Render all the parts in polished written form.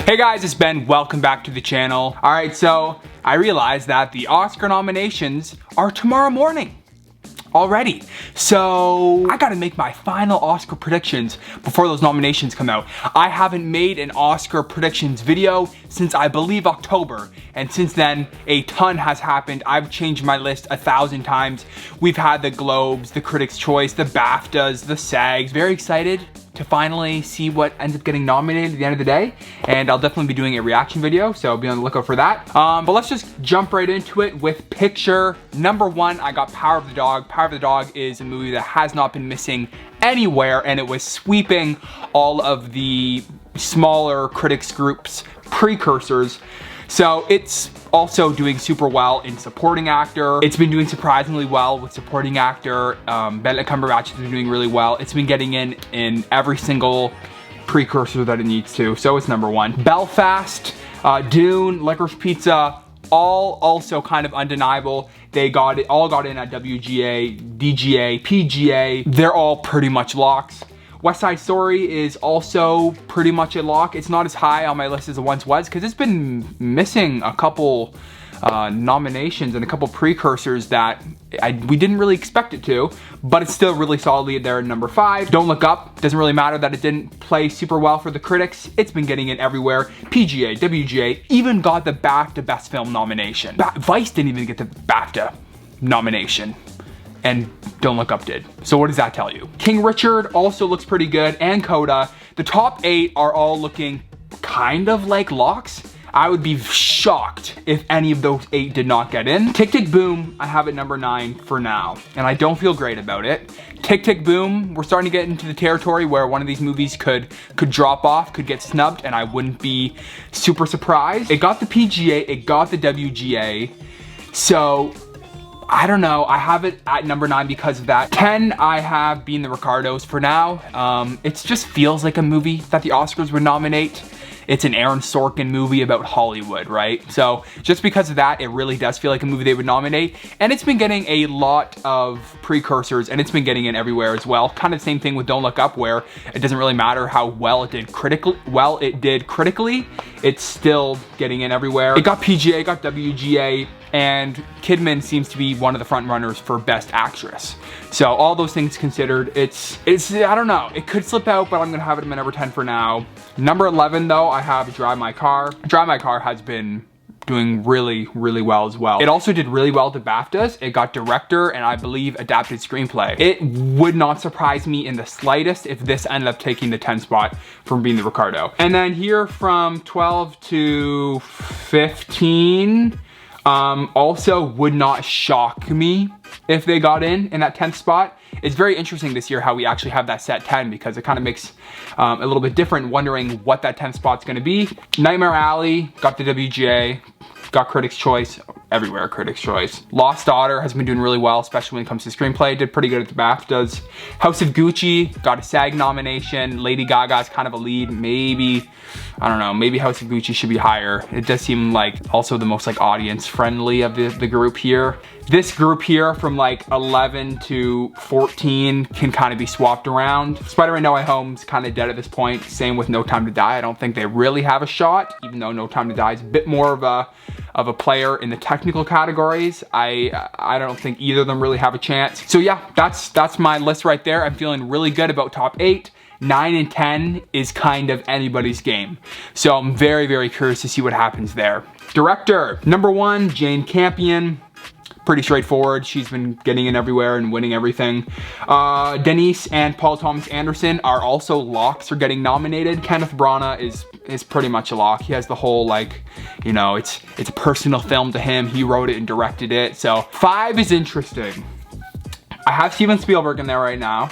Hey guys, it's Ben. Welcome back to the channel. Alright, so I realized that the Oscar nominations are tomorrow morning already. So I gotta make my final Oscar predictions before those nominations come out. I haven't made an Oscar predictions video since I believe October, and since then a ton has happened. I've changed my list 1,000 times. We've had the Globes, the Critics' Choice, the BAFTAs, the SAGs. Very excited to finally see what ends up getting nominated at the end of the day, and I'll definitely be doing a reaction video, so be on the lookout for that. But let's just jump right into it with picture number one. I got Power of the Dog. Power of the Dog is a movie that has not been missing anywhere, and it was sweeping all of the smaller critics groups precursors. So it's also doing super well in supporting actor. It's been doing surprisingly well with supporting actor. Benedict Cumberbatch has been doing really well. It's been getting in every single precursor that it needs to, so it's number one. Belfast, Dune, Licorice Pizza, all also kind of undeniable. They all got in at WGA, DGA, PGA. They're all pretty much locks. West Side Story is also pretty much a lock. It's not as high on my list as it once was because it's been missing a couple nominations and a couple precursors that we didn't really expect it to, but it's still really solidly there at number 5. Don't Look Up, doesn't really matter that it didn't play super well for the critics. It's been getting it everywhere. PGA, WGA, even got the BAFTA Best Film nomination. Vice didn't even get the BAFTA nomination, and Don't Look Up did. So what does that tell you? King Richard also looks pretty good, and Coda. The top 8 are all looking kind of like locks. I would be shocked if any of those 8 did not get in. Tick Tick Boom, I have at number 9 for now, and I don't feel great about it. Tick Tick Boom, we're starting to get into the territory where one of these movies could drop off, could get snubbed, and I wouldn't be super surprised. It got the PGA, it got the WGA, so I don't know, I have it at number 9 because of that. 10, I have Being the Ricardos for now. It just feels like a movie that the Oscars would nominate. It's an Aaron Sorkin movie about Hollywood, right? So just because of that, it really does feel like a movie they would nominate. And it's been getting a lot of precursors, and it's been getting in everywhere as well. Kind of the same thing with Don't Look Up, where it doesn't really matter how well it did critically, it's still getting in everywhere. It got PGA, it got WGA, and Kidman seems to be one of the front runners for Best Actress. So all those things considered, it's I don't know, it could slip out, but I'm gonna have it in my number 10 for now. Number 11 though, I have Drive My Car. Drive My Car has been doing really, really well as well. It also did really well at the BAFTAs. It got director and I believe adapted screenplay. It would not surprise me in the slightest if this ended up taking the 10 spot from Being the Ricardo. And then here from 12 to 15, also would not shock me if they got in that 10th spot. It's very interesting this year how we actually have that set 10 because it kind of makes a little bit different, wondering what that 10th spot's gonna be. Nightmare Alley got the WGA, got Critics' Choice, everywhere Critics' Choice. Lost Daughter has been doing really well, especially when it comes to screenplay. Did pretty good at the BAFTAs. House of Gucci got a SAG nomination. Lady Gaga's kind of a lead. Maybe, I don't know, maybe House of Gucci should be higher. It does seem like also the most like audience friendly of the group here. This group here from like 11 to 14 can kind of be swapped around. Spider-Man No Way Home's kind of dead at this point. Same with No Time to Die. I don't think they really have a shot, even though No Time to Die is a bit more of a player in the technical categories. I don't think either of them really have a chance. So yeah, that's my list right there. I'm feeling really good about top 8. 9 and 10 is kind of anybody's game. So I'm very, very curious to see what happens there. Director, number 1, Jane Campion. Pretty straightforward. She's been getting in everywhere and winning everything. Denise and Paul Thomas Anderson are also locks for getting nominated. Kenneth Branagh is pretty much a lock. He has the whole like, you know, it's a personal film to him. He wrote it and directed it. So 5 is interesting. I have Steven Spielberg in there right now,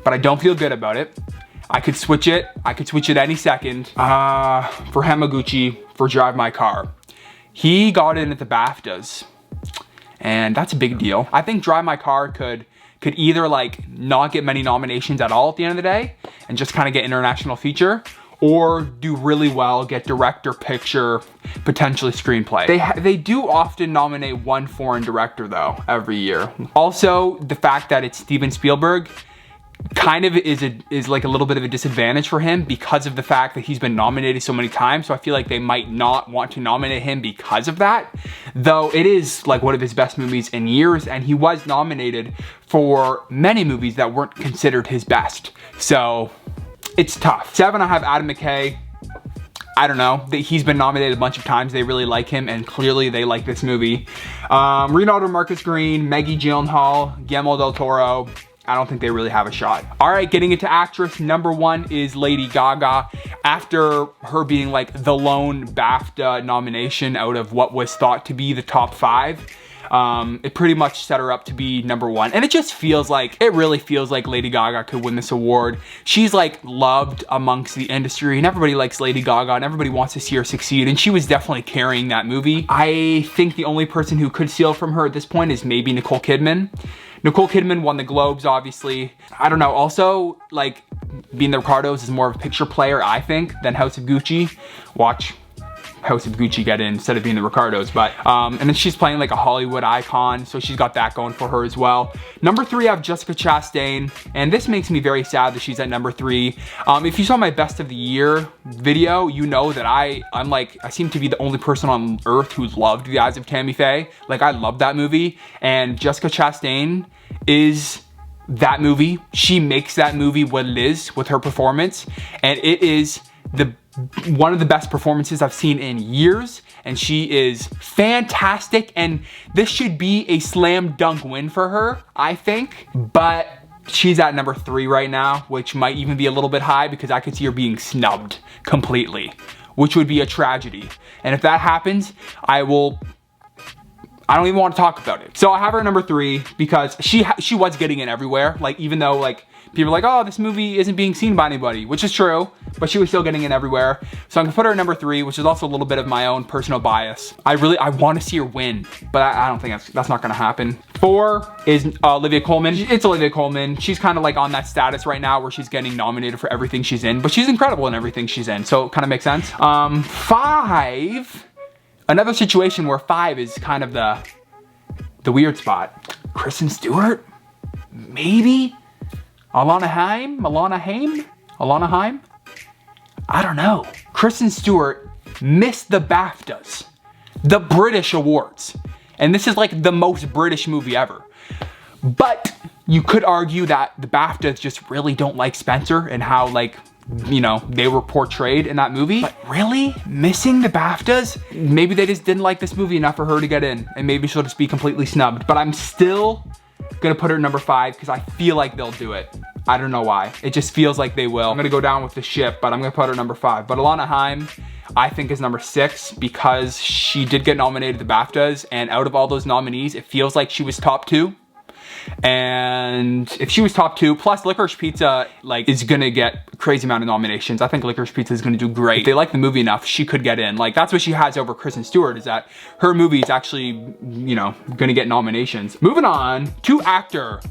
but I don't feel good about it. I could switch it. I could switch it any second. For Hamaguchi for Drive My Car. He got in at the BAFTAs, and that's a big deal. I think Drive My Car could either like not get many nominations at all at the end of the day and just kind of get international feature, or do really well, get director, picture, potentially screenplay. They do often nominate one foreign director though every year. Also, the fact that it's Steven Spielberg kind of is like a little bit of a disadvantage for him because of the fact that he's been nominated so many times. So I feel like they might not want to nominate him because of that, though it is like one of his best movies in years, and he was nominated for many movies that weren't considered his best. So it's tough. 7, I have Adam McKay. I don't know, he's been nominated a bunch of times. They really like him, and clearly they like this movie. Leonardo Marcus Green, Maggie Gyllenhaal, Guillermo del Toro. I don't think they really have a shot. All right, getting into actress, number 1 is Lady Gaga. After her being like the lone BAFTA nomination out of what was thought to be the top 5, it pretty much set her up to be number 1. And it just feels like, it really feels like Lady Gaga could win this award. She's like loved amongst the industry, and everybody likes Lady Gaga, and everybody wants to see her succeed, and she was definitely carrying that movie. I think the only person who could steal from her at this point is maybe Nicole Kidman. Nicole Kidman won the Globes, obviously. I don't know, also, like, Being the Ricardos is more of a picture player, I think, than House of Gucci. Watch House of Gucci get in instead of Being the Ricardos, but, and then she's playing like a Hollywood icon, so she's got that going for her as well. Number 3, I have Jessica Chastain, and this makes me very sad that she's at number 3. If you saw my best of the year video, you know that I seem to be the only person on earth who's loved The Eyes of Tammy Faye. Like, I love that movie, and Jessica Chastain is that movie. She makes that movie what it is with her performance, and it is one of the best performances I've seen in years, and she is fantastic, and this should be a slam dunk win for her, I think, but she's at number 3 right now, which might even be a little bit high because I could see her being snubbed completely, which would be a tragedy. And if that happens, I don't even want to talk about it. So I have her at number 3 because she was getting in everywhere. Like, even though like people are like, oh, this movie isn't being seen by anybody, which is true, but she was still getting in everywhere. So I'm gonna put her at number 3, which is also a little bit of my own personal bias. I want to see her win, but I don't think that's not gonna happen. 4 is Olivia Colman. It's Olivia Colman. She's kind of like on that status right now where she's getting nominated for everything she's in, but she's incredible in everything she's in, so it kind of makes sense. 5, another situation where 5 is kind of the weird spot. Kristen Stewart? Maybe? Alana Haim? I don't know. Kristen Stewart missed the BAFTAs, the British awards. And this is like the most British movie ever. But you could argue that the BAFTAs just really don't like Spencer and how, like, you know, they were portrayed in that movie. But really? Missing the BAFTAs? Maybe they just didn't like this movie enough for her to get in, and maybe she'll just be completely snubbed. But I'm still gonna put her at number 5 because I feel like they'll do it. I don't know why. It just feels like they will. I'm gonna go down with the ship, but I'm gonna put her number 5. But Alana Haim, I think, is number 6 because she did get nominated to the BAFTAs, and out of all those nominees, it feels like she was top 2. And if she was top 2, plus Licorice Pizza, like, is gonna get a crazy amount of nominations. I think Licorice Pizza is gonna do great. If they like the movie enough, she could get in. Like, that's what she has over Kristen Stewart, is that her movie is actually, you know, gonna get nominations. Moving on to actor.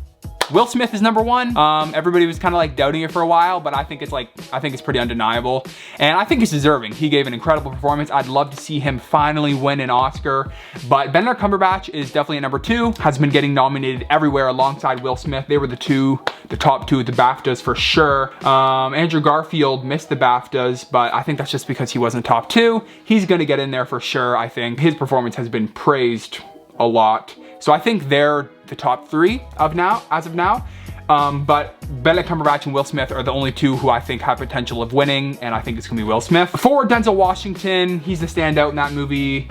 Will Smith is number 1. Everybody was kind of like doubting it for a while, but I think it's pretty undeniable. And I think he's deserving. He gave an incredible performance. I'd love to see him finally win an Oscar. But Benedict Cumberbatch is definitely at number 2. Has been getting nominated everywhere alongside Will Smith. They were the top 2 at the BAFTAs for sure. Andrew Garfield missed the BAFTAs, but I think that's just because he wasn't top 2. He's gonna get in there for sure, I think. His performance has been praised a lot. So I think they're the top 3 as of now. But Benedict Cumberbatch and Will Smith are the only 2 who I think have potential of winning, and I think it's gonna be Will Smith. 4, Denzel Washington. He's the standout in that movie.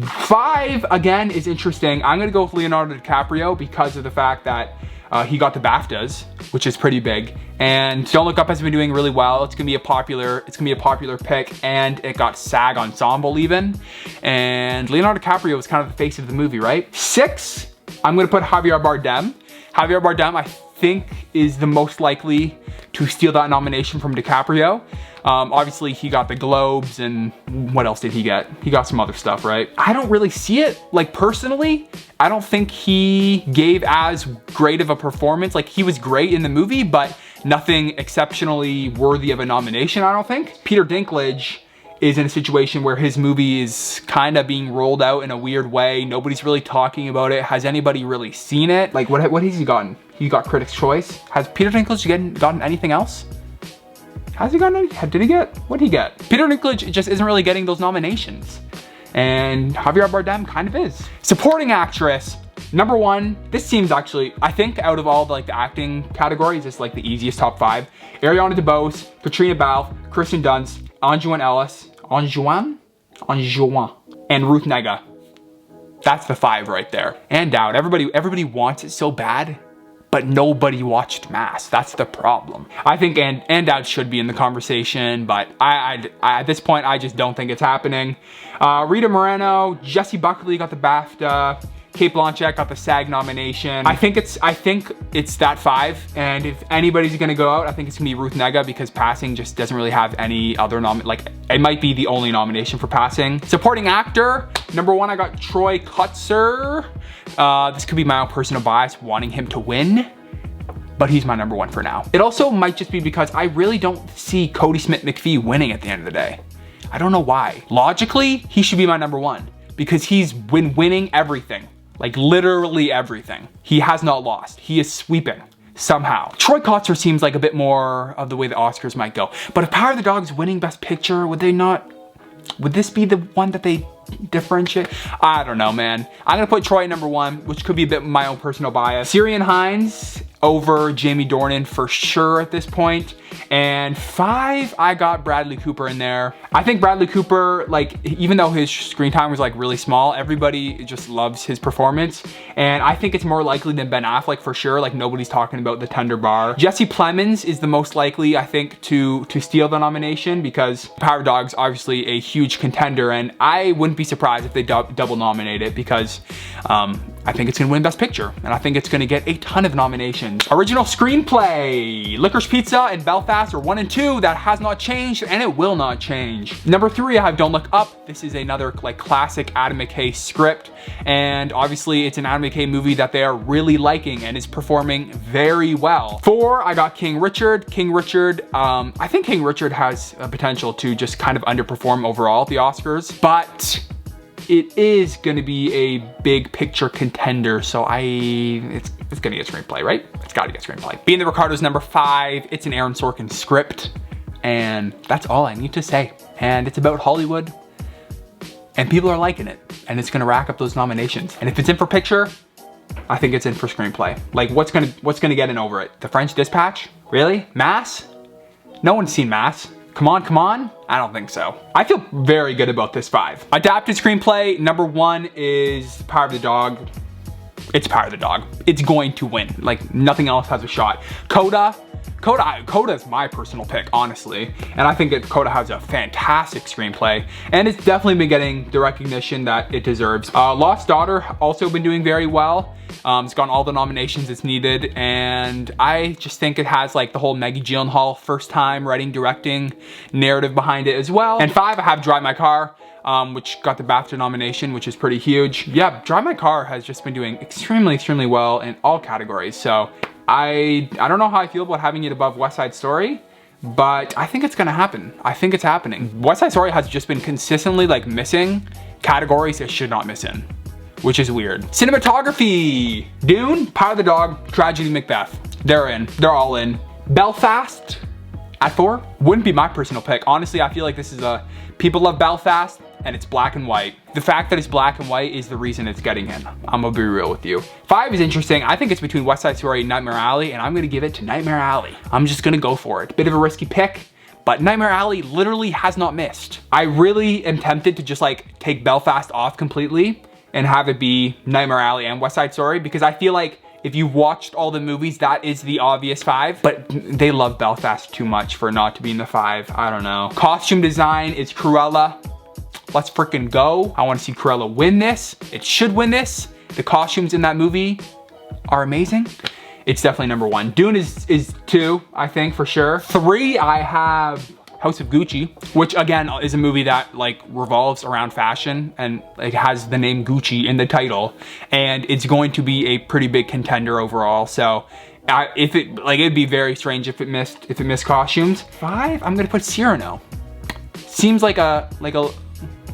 5, again, is interesting. I'm gonna go with Leonardo DiCaprio because of the fact that he got the BAFTAs, which is pretty big. And Don't Look Up has been doing really well. It's gonna be a popular pick, and it got SAG Ensemble even. And Leonardo DiCaprio was kind of the face of the movie, right? 6, I'm gonna put Javier Bardem. Javier Bardem, I think, is the most likely to steal that nomination from DiCaprio. Obviously he got the Globes, and what else did he get? He got some other stuff, right? I don't really see it. Like, personally, I don't think he gave as great of a performance. Like, he was great in the movie, but nothing exceptionally worthy of a nomination, I don't think. Peter Dinklage is in a situation where his movie is kind of being rolled out in a weird way. Nobody's really talking about it. Has anybody really seen it? Like, what has he gotten? He got Critics' Choice. Has Peter Dinklage gotten anything else? Has he gotten any? Did he get? What did he get? Peter Dinklage just isn't really getting those nominations. And Javier Bardem kind of is. Supporting actress, number one, this seems actually, I think out of all the, like the acting categories, it's like the easiest top 5. Ariana DeBose, Katrina Balfe, Kristen Dunst, Anjuan Ellis, Anjuan, and Ruth Negga. That's the 5 right there. And Dowd, everybody wants it so bad, but nobody watched Mass. That's the problem. I think Dowd should be in the conversation, but I at this point, I just don't think it's happening. Rita Moreno, Jessie Buckley got the BAFTA. Cate Blanchett got the SAG nomination. I think it's that 5, and if anybody's gonna go out, I think it's gonna be Ruth Negga, because Passing just doesn't really have any other it might be the only nomination for Passing. Supporting actor, number 1, I got Troy Kotsur. This could be my own personal bias wanting him to win, but he's my number 1 for now. It also might just be because I really don't see Cody Smith-McPhee winning at the end of the day. I don't know why. Logically, he should be my number 1 because he's been winning everything. Like literally everything. He has not lost. He is sweeping somehow. Troy Kotsur seems like a bit more of the way the Oscars might go. But if Power of the Dog's winning Best Picture, would this be the one that they differentiate? I don't know, man. I'm gonna put Troy at number 1, which could be a bit my own personal bias. Ciarán Hinds over Jamie Dornan for sure at this point. And 5, I got Bradley Cooper in there. I think Bradley Cooper, like, even though his screen time was like really small, everybody just loves his performance. And I think it's more likely than Ben Affleck for sure. Like, nobody's talking about the tender bar. Jesse Plemons is the most likely, I think, to steal the nomination, because Power of the Dog's obviously a huge contender, and I wouldn't be surprised if they double nominate it, because I think it's gonna win Best Picture, and I think it's gonna get a ton of nominations. Original Screenplay, Licorice Pizza and Belfast are 1 and 2. That has not changed, and it will not change. Number 3, I have Don't Look Up. This is another like classic Adam McKay script, and obviously it's an Adam McKay movie that they are really liking and is performing very well. 4, I got King Richard. King Richard, I think King Richard has a potential to just kind of underperform overall at the Oscars, but it is gonna be a big picture contender, so it's gonna get Screenplay, right? It's gotta get Screenplay. Being the Ricardos, number 5, it's an Aaron Sorkin script, and that's all I need to say. And it's about Hollywood, and people are liking it, and it's gonna rack up those nominations. And if it's in for picture, I think it's in for Screenplay. Like, what's gonna get in over it? The French Dispatch? Really? Mass? No one's seen Mass. Come on? I don't think so. I feel very good about this 5. Adapted screenplay, number 1 is Power of the Dog. It's Power of the Dog. It's going to win. Like, nothing else has a shot. Coda's my personal pick, honestly. And I think that Coda has a fantastic screenplay, and it's definitely been getting the recognition that it deserves. Lost Daughter also been doing very well. It's gotten all the nominations it's needed, and I just think it has like the whole Maggie Gyllenhaal first time writing, directing narrative behind it as well. And 5, I have Drive My Car, which got the BAFTA nomination, which is pretty huge. Yeah, Drive My Car has just been doing extremely well in all categories. So I don't know how I feel about having it above West Side Story, but I think it's gonna happen. I think it's happening. West Side Story has just been consistently like missing categories it should not miss in, which is weird. Cinematography, Dune, Power of the Dog, Tragedy, Macbeth. They're in, they're all in. Belfast at 4, wouldn't be my personal pick. Honestly, I feel like this is people love Belfast, and it's black and white. The fact that it's black and white is the reason it's getting in. I'm gonna be real with you. 5 is interesting. I think it's between West Side Story and Nightmare Alley, and I'm gonna give it to Nightmare Alley. I'm just gonna go for it. Bit of a risky pick, but Nightmare Alley literally has not missed. I really am tempted to just like take Belfast off completely and have it be Nightmare Alley and West Side Story, because I feel like if you've watched all the movies, that is the obvious 5, but they love Belfast too much for not to be in the 5. I don't know. Costume design is Cruella. Let's freaking go. I want to see Cruella win this. It should win this. The costumes in that movie are amazing. It's definitely number 1. Dune is 2, I think, for sure. 3, I have House of Gucci, which again is a movie that like revolves around fashion and it has the name Gucci in the title, and it's going to be a pretty big contender overall. So it'd be very strange if it missed costumes. 5, I'm gonna put Cyrano. Seems like a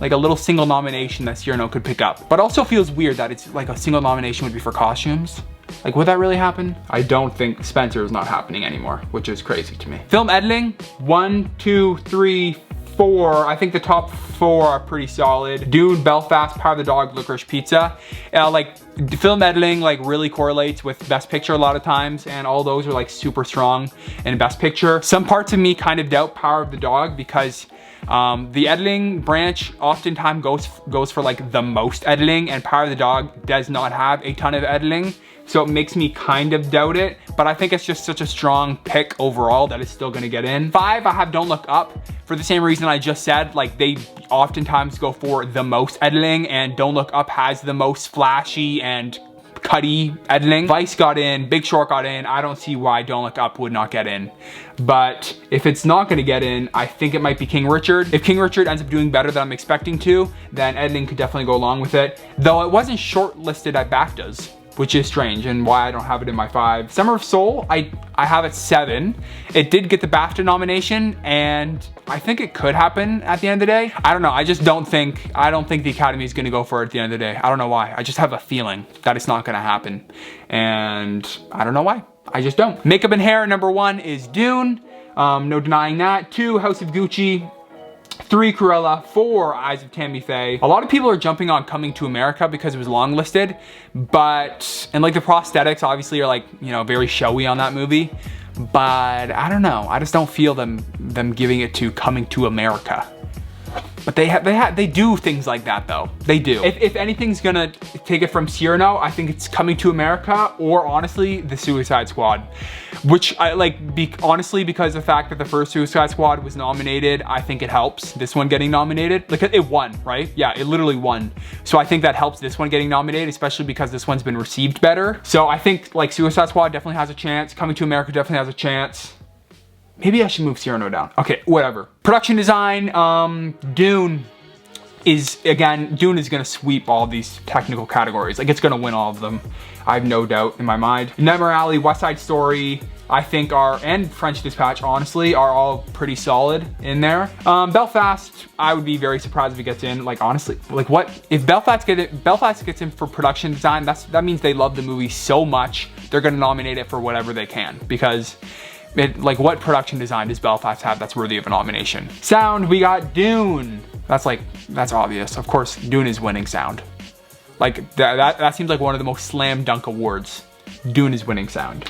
like a little single nomination that Cyrano could pick up. But also feels weird that it's like a single nomination would be for costumes. Like, would that really happen? I don't think Spencer is not happening anymore, which is crazy to me. Film editing, 1, 2, 3, 4. I think the top 4 are pretty solid. Dune, Belfast, Power of the Dog, Licorice Pizza. Like, film editing like really correlates with Best Picture a lot of times, and all those are like super strong in Best Picture. Some parts of me kind of doubt Power of the Dog because the editing branch oftentimes goes for like the most editing, and Power of the Dog does not have a ton of editing. So it makes me kind of doubt it, but I think it's just such a strong pick overall that it's still gonna get in. 5, I have Don't Look Up for the same reason I just said. Like, they oftentimes go for the most editing, and Don't Look Up has the most flashy and cutty editing. Vice got in, Big Short got in. I don't see why Don't Look Up would not get in. But if it's not gonna get in, I think it might be King Richard. If King Richard ends up doing better than I'm expecting to, then editing could definitely go along with it. Though it wasn't shortlisted at BAFTAs, which is strange and why I don't have it in my 5. Summer of Soul, I have it 7. It did get the BAFTA nomination, and I think it could happen at the end of the day. I don't know, I don't think the Academy is gonna go for it at the end of the day. I don't know why, I just have a feeling that it's not gonna happen. And I don't know why, I just don't. Makeup and hair, number 1 is Dune, no denying that. 2, House of Gucci. 3, Cruella. 4, Eyes of Tammy Faye. A lot of people are jumping on Coming to America because it was longlisted, and like the prosthetics obviously are like, you know, very showy on that movie, but I don't know. I just don't feel them giving it to Coming to America. But they do things like that though. They do. If anything's gonna take it from Cyrano, I think it's Coming to America, or honestly, The Suicide Squad. Which I like, honestly, because the fact that the first Suicide Squad was nominated, I think it helps this one getting nominated. Like, it won, right? Yeah, it literally won. So I think that helps this one getting nominated, especially because this one's been received better. So I think like Suicide Squad definitely has a chance. Coming to America definitely has a chance. Maybe I should move Cyrano down. Okay, whatever. Production design, Dune is gonna sweep all these technical categories. Like, it's gonna win all of them. I have no doubt in my mind. Nightmare Alley, West Side Story, I think and French Dispatch, honestly, are all pretty solid in there. Belfast, I would be very surprised if it gets in. Like, honestly, like what? If Belfast gets in for production design, that means they love the movie so much, they're gonna nominate it for whatever they can, because like, what production design does Belfast have that's worthy of a nomination? Sound, we got Dune. That's obvious. Of course, Dune is winning sound. Like, that seems like one of the most slam dunk awards. Dune is winning sound.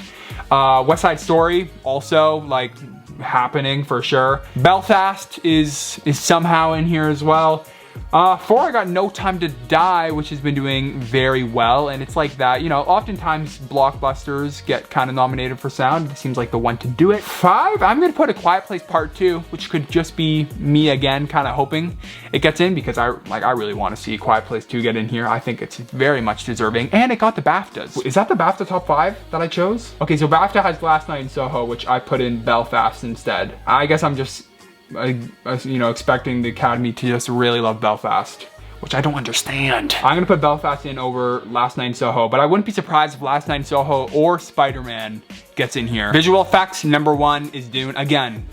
West Side Story, also, like, happening for sure. Belfast is somehow in here as well. 4, I got No Time to Die, which has been doing very well, and it's like that, you know, oftentimes blockbusters get kind of nominated for sound. It seems like the one to do it. 5, I'm gonna put A Quiet Place Part 2, which could just be me again, kind of hoping it gets in, because I really want to see Quiet Place 2 get in here. I think it's very much deserving, and it got the BAFTAs. Is that the BAFTA top 5 that I chose? Okay, so BAFTA has Last Night in Soho, which I put in Belfast instead. I guess I'm just, you know, expecting the Academy to just really love Belfast, which I don't understand. I'm gonna put Belfast in over Last Night in Soho, but I wouldn't be surprised if Last Night in Soho or Spider-Man gets in here. Visual effects, number 1 is Dune. Again,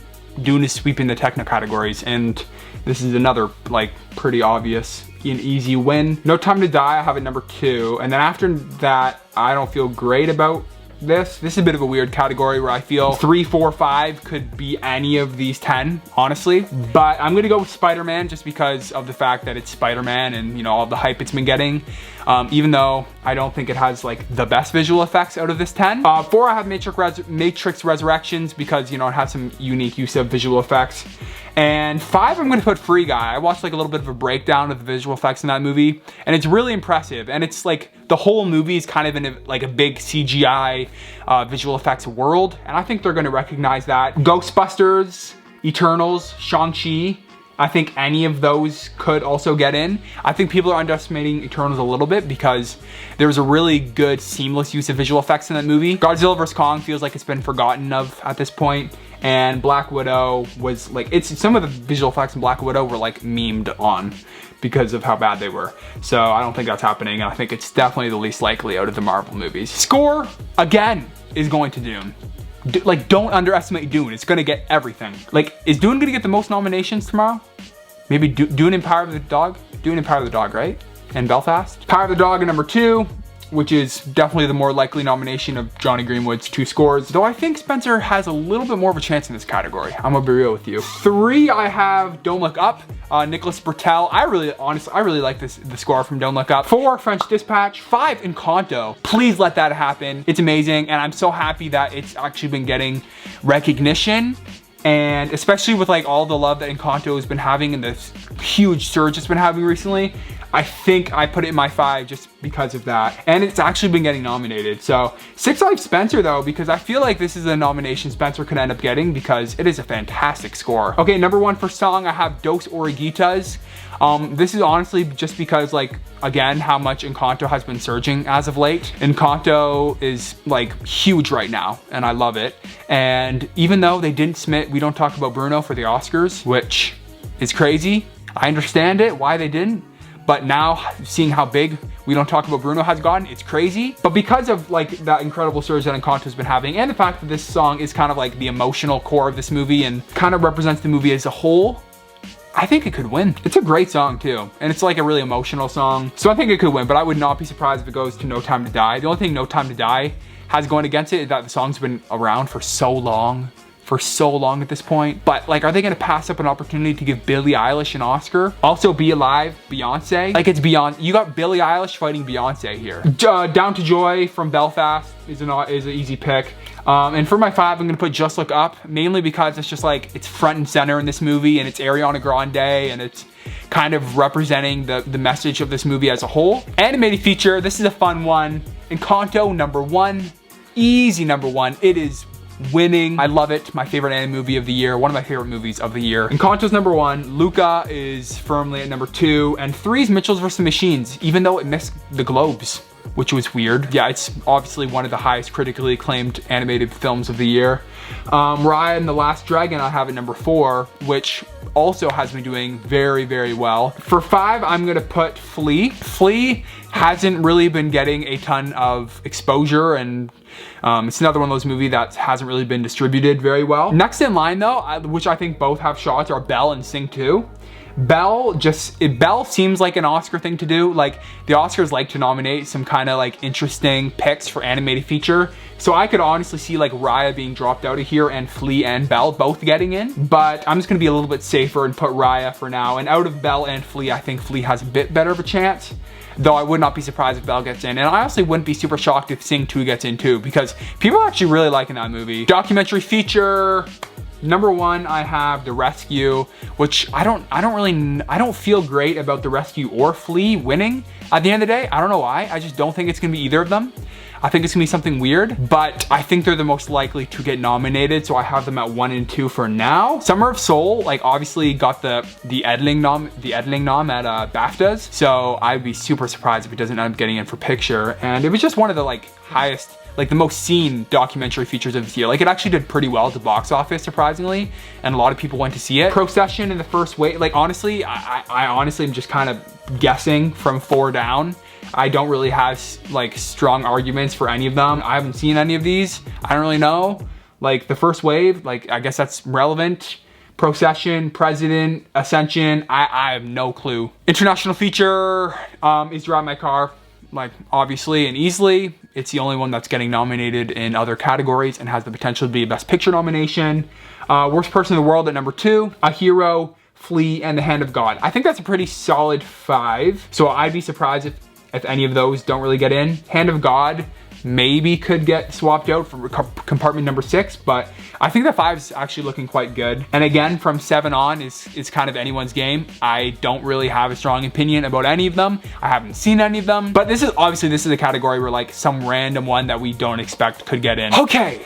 Dune is sweeping the techno categories, and this is another, like, pretty obvious and easy win. No Time to Die, I have it number 2, and then after that, I don't feel great about this. This is a bit of a weird category where I feel 3, 4, 5 could be any of these 10, honestly. But I'm gonna go with Spider-Man just because of the fact that it's Spider-Man and, you know, all the hype it's been getting. Even though I don't think it has like the best visual effects out of this 10. 4, I have Matrix Resurrections because, you know, it has some unique use of visual effects. And 5, I'm gonna put Free Guy. I watched like a little bit of a breakdown of the visual effects in that movie, and it's really impressive. And it's like, the whole movie is kind of in a big CGI visual effects world, and I think they're gonna recognize that. Ghostbusters, Eternals, Shang-Chi, I think any of those could also get in. I think people are underestimating Eternals a little bit because there's a really good seamless use of visual effects in that movie. Godzilla vs. Kong feels like it's been forgotten of at this point. And Black Widow was like, some of the visual effects in Black Widow were like memed on because of how bad they were. So I don't think that's happening. And I think it's definitely the least likely out of the Marvel movies. Score, again, is going to Dune. Like, don't underestimate Dune. It's gonna get everything. Like, is Dune gonna get the most nominations tomorrow? maybe Dune and Power of the Dog? Dune and Power of the Dog, right? And Belfast. Power of the Dog at number 2, which is definitely the more likely nomination of Johnny Greenwood's 2 scores, though I think Spencer has a little bit more of a chance in this category. I'm gonna be real with you. 3, I have Don't Look Up, Nicholas Britell. I really like the score from Don't Look Up. 4, French Dispatch. 5, Encanto. Please let that happen. It's amazing, and I'm so happy that it's actually been getting recognition, and especially with like all the love that Encanto has been having and the huge surge it's been having recently. I think I put it in my 5 just because of that. And it's actually been getting nominated. So 6, I have Spencer though, because I feel like this is a nomination Spencer could end up getting because it is a fantastic score. Okay, number 1 for song, I have Dos Oruguitas. This is honestly just because, like, again, how much Encanto has been surging as of late. Encanto is like huge right now and I love it. And even though they didn't submit We Don't Talk About Bruno for the Oscars, which is crazy, I understand it, why they didn't. But now, seeing how big We Don't Talk About Bruno has gotten, it's crazy. But because of like that incredible surge that Encanto's been having, and the fact that this song is kind of like the emotional core of this movie and kind of represents the movie as a whole, I think it could win. It's a great song too, and it's like a really emotional song. So I think it could win, but I would not be surprised if it goes to No Time to Die. The only thing No Time to Die has going against it is that the song's been around for so long at this point. But like, are they gonna pass up an opportunity to give Billie Eilish an Oscar? Also, Be Alive, Beyonce. Like, it's Beyonce. You got Billie Eilish fighting Beyonce here. Down to Joy from Belfast is an easy pick. And for my 5, I'm gonna put Just Look Up, mainly because it's just like, it's front and center in this movie, and it's Ariana Grande, and it's kind of representing the message of this movie as a whole. Animated feature, this is a fun one. Encanto, number 1, easy number 1. It is winning. I love it. My favorite anime movie of the year. One of my favorite movies of the year. Encanto's number 1. Luca is firmly at number 2. And 3 is Mitchells vs. Machines, even though it missed the Globes, which was weird. Yeah, it's obviously one of the highest critically acclaimed animated films of the year. Raya and the Last Dragon, I have at number 4, which also has been doing very, very well. For 5, I'm gonna put Flea. Flea hasn't really been getting a ton of exposure, and it's another one of those movies that hasn't really been distributed very well. Next in line though, which I think both have shots, are Belle and Sing 2. Belle seems like an Oscar thing to do. Like, the Oscars like to nominate some kind of like interesting picks for animated feature. So I could honestly see like Raya being dropped out of here and Flea and Belle both getting in. But I'm just gonna be a little bit safer and put Raya for now. And out of Belle and Flea, I think Flea has a bit better of a chance. Though I would not be surprised if Belle gets in. And I honestly wouldn't be super shocked if Sing 2 gets in too, because people are actually really liking that movie. Documentary feature. Number 1, I have The Rescue, which I don't feel great about The Rescue or Flea winning. At the end of the day, I don't know why. I just don't think it's gonna be either of them. I think it's gonna be something weird, but I think they're the most likely to get nominated, so I have them at 1 and 2 for now. Summer of Soul, like, obviously got the editing nom at BAFTAs, so I'd be super surprised if it doesn't end up getting in for picture. And it was just one of the like highest, like the most seen documentary features of this year. Like, it actually did pretty well at the box office, surprisingly, and a lot of people went to see it. Procession in the first wave, like, honestly, I honestly am just kind of guessing from 4 down. I don't really have like strong arguments for any of them. I haven't seen any of these. I don't really know. Like, the first wave, like, I guess that's relevant. Procession, President, Ascension, I have no clue. International feature is Drive My Car. Like, obviously and easily, it's the only one that's getting nominated in other categories and has the potential to be a Best Picture nomination. Worst Person in the World at number 2, A Hero, Flea, and The Hand of God. I think that's a pretty solid 5. So I'd be surprised if any of those don't really get in. Hand of God maybe could get swapped out for compartment number 6, but I think that 5 is actually looking quite good. And again, from 7 on is kind of anyone's game. I don't really have a strong opinion about any of them. I haven't seen any of them, but this is a category where like some random one that we don't expect could get in. Okay.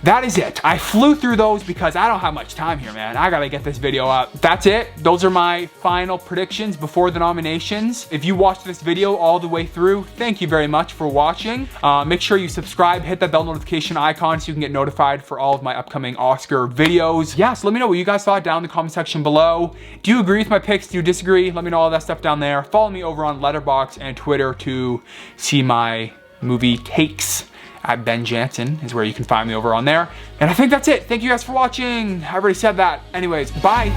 That is it. I flew through those because I don't have much time here, man. I gotta get this video up. That's it. Those are my final predictions before the nominations. If you watched this video all the way through, thank you very much for watching. Make sure you subscribe, hit that bell notification icon so you can get notified for all of my upcoming Oscar videos. Yeah, so let me know what you guys thought down in the comment section below. Do you agree with my picks? Do you disagree? Let me know all that stuff down there. Follow me over on Letterboxd and Twitter to see my movie takes. At Ben Jansen is where you can find me over on there. And I think that's it. Thank you guys for watching. I already said that. Anyways, bye.